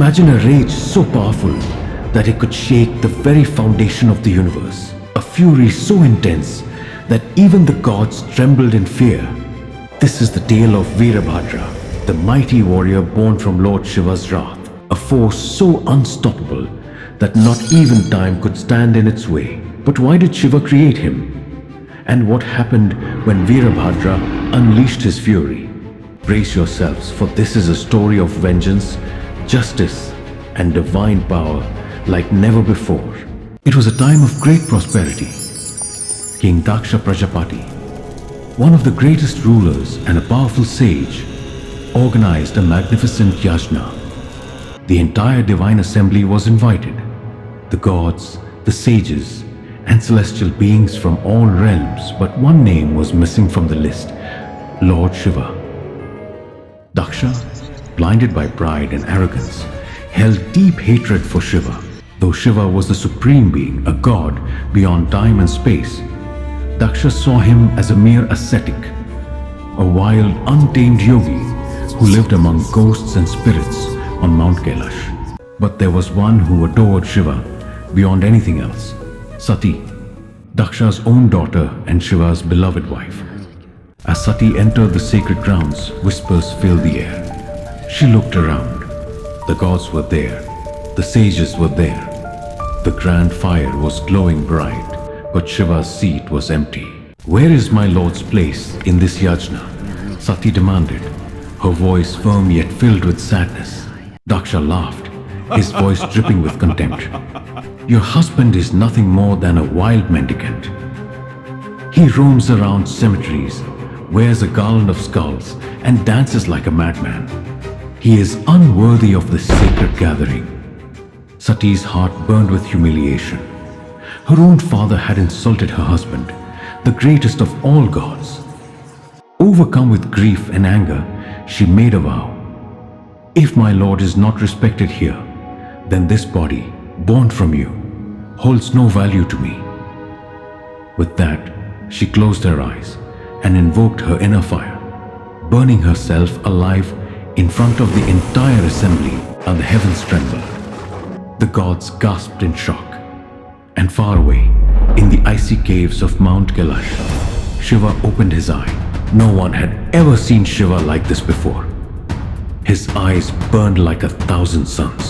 Imagine a rage so powerful that it could shake the very foundation of the universe. A fury so intense that even the gods trembled in fear. This is the tale of Virabhadra, the mighty warrior born from Lord Shiva's wrath. A force so unstoppable that not even time could stand in its way. But why did Shiva create him? And what happened when Veerabhadra unleashed his fury? Brace yourselves, for this is a story of vengeance, justice, and divine power like never before. It was a time of great prosperity. King Daksha Prajapati, one of the greatest rulers and a powerful sage, organized a magnificent yajna. The entire divine assembly was invited. The gods, the sages, and celestial beings from all realms, but one name was missing from the list: Lord Shiva. Daksha, blinded by pride and arrogance, held deep hatred for Shiva. Though Shiva was the supreme being, a god beyond time and space, Daksha saw him as a mere ascetic, a wild, untamed yogi who lived among ghosts and spirits on Mount Kailash. But there was one who adored Shiva beyond anything else: Sati, Daksha's own daughter and Shiva's beloved wife. As Sati entered the sacred grounds, whispers filled the air. She looked around. The gods were there. The sages were there. The grand fire was glowing bright, but Shiva's seat was empty. "Where is my lord's place in this yajna?" Sati demanded, her voice firm yet filled with sadness. Daksha laughed, his voice dripping with contempt. "Your husband is nothing more than a wild mendicant. He roams around cemeteries, wears a garland of skulls, and dances like a madman. He is unworthy of this sacred gathering." Sati's heart burned with humiliation. Her own father had insulted her husband, the greatest of all gods. Overcome with grief and anger, she made a vow: "If my lord is not respected here, then this body, born from you, holds no value to me." With that, she closed her eyes and invoked her inner fire, burning herself alive in front of the entire assembly, and the heavens trembled. The gods gasped in shock. And far away, in the icy caves of Mount Kailash, Shiva opened his eye. No one had ever seen Shiva like this before. His eyes burned like 1,000 suns.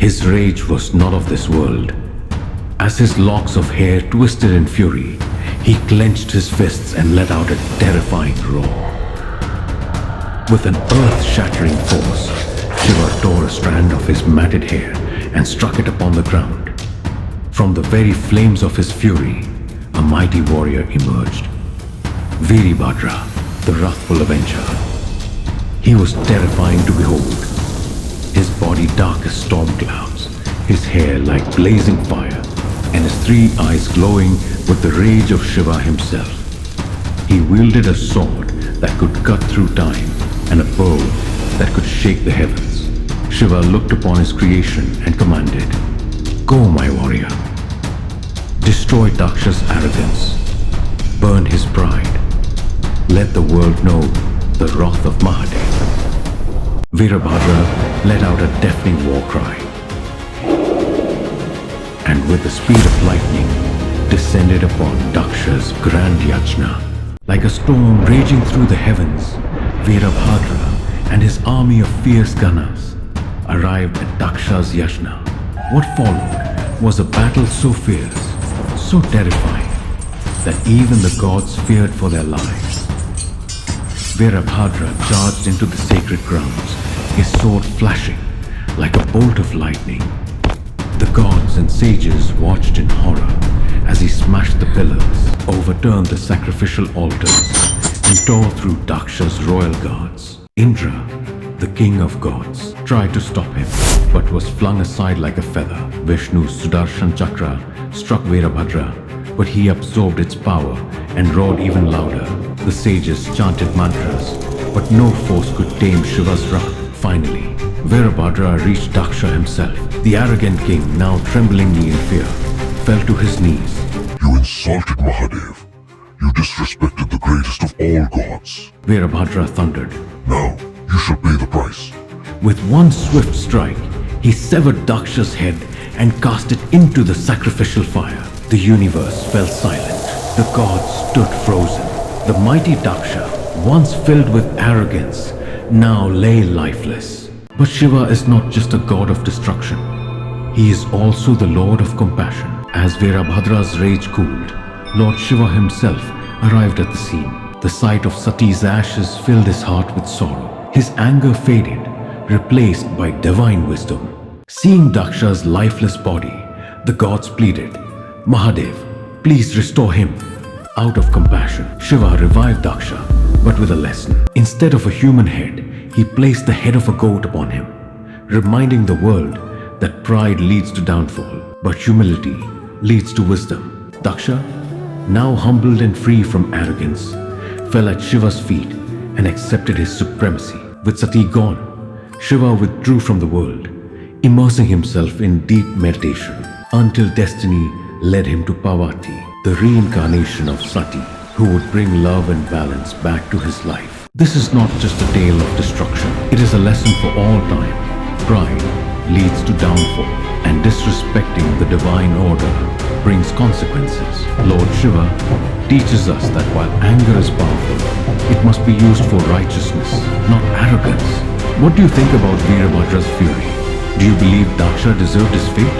His rage was not of this world. As his locks of hair twisted in fury, he clenched his fists and let out a terrifying roar. With an earth-shattering force, Shiva tore a strand of his matted hair and struck it upon the ground. From the very flames of his fury, a mighty warrior emerged. Veerabhadra, the wrathful avenger. He was terrifying to behold. His body dark as storm clouds, his hair like blazing fire, and his 3 eyes glowing with the rage of Shiva himself. He wielded a sword that could cut through time and a bow that could shake the heavens. Shiva looked upon his creation and commanded, "Go, my warrior. Destroy Daksha's arrogance. Burn his pride. Let the world know the wrath of Mahadev." Virabhadra let out a deafening war cry, and with the speed of lightning, descended upon Daksha's grand yajna. Like a storm raging through the heavens, Virabhadra and his army of fierce Ganas arrived at Daksha's yajna. What followed was a battle so fierce, so terrifying, that even the gods feared for their lives. Virabhadra charged into the sacred grounds, his sword flashing like a bolt of lightning. The gods and sages watched in horror as he smashed the pillars, overturned the sacrificial altars, and tore through Daksha's royal guards. Indra, the king of gods, tried to stop him, but was flung aside like a feather. Vishnu's Sudarshan Chakra struck Virabhadra, but he absorbed its power and roared even louder. The sages chanted mantras, but no force could tame Shiva's wrath. Finally, Virabhadra reached Daksha himself. The arrogant king, now tremblingly in fear, fell to his knees. "You insulted Mahadev. You disrespected the greatest of all gods. Virabhadra thundered. Now, you shall pay the price." With one swift strike, He severed Daksha's head and cast it into the sacrificial fire. The universe fell silent. The gods stood frozen. The mighty Daksha, once filled with arrogance, now lay lifeless. But Shiva is not just a god of destruction. He is also the Lord of compassion. As Virabhadra's rage cooled, Lord Shiva himself arrived at the scene. The sight of Sati's ashes filled his heart with sorrow. His anger faded, replaced by divine wisdom. Seeing Daksha's lifeless body, the gods pleaded, "Mahadev, please restore him." Out of compassion, Shiva revived Daksha, but with a lesson. Instead of a human head, he placed the head of a goat upon him, reminding the world that pride leads to downfall, but humility leads to wisdom. Daksha, now humbled and free from arrogance, fell at Shiva's feet and accepted his supremacy. With Sati gone, Shiva withdrew from the world, immersing himself in deep meditation until destiny led him to Parvati, the reincarnation of Sati, who would bring love and balance back to his life. This is not just a tale of destruction. It is a lesson for all time. Pride leads to downfall, and disrespecting the divine order brings consequences. Lord Shiva teaches us that while anger is powerful, it must be used for righteousness, not arrogance. What do you think about Veerabhadra's fury? Do you believe Daksha deserved his fate?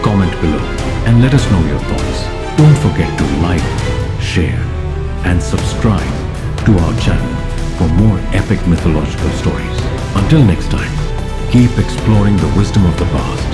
Comment below and let us know your thoughts. Don't forget to like, share, and subscribe to our channel for more epic mythological stories. Until next time, keep exploring the wisdom of the past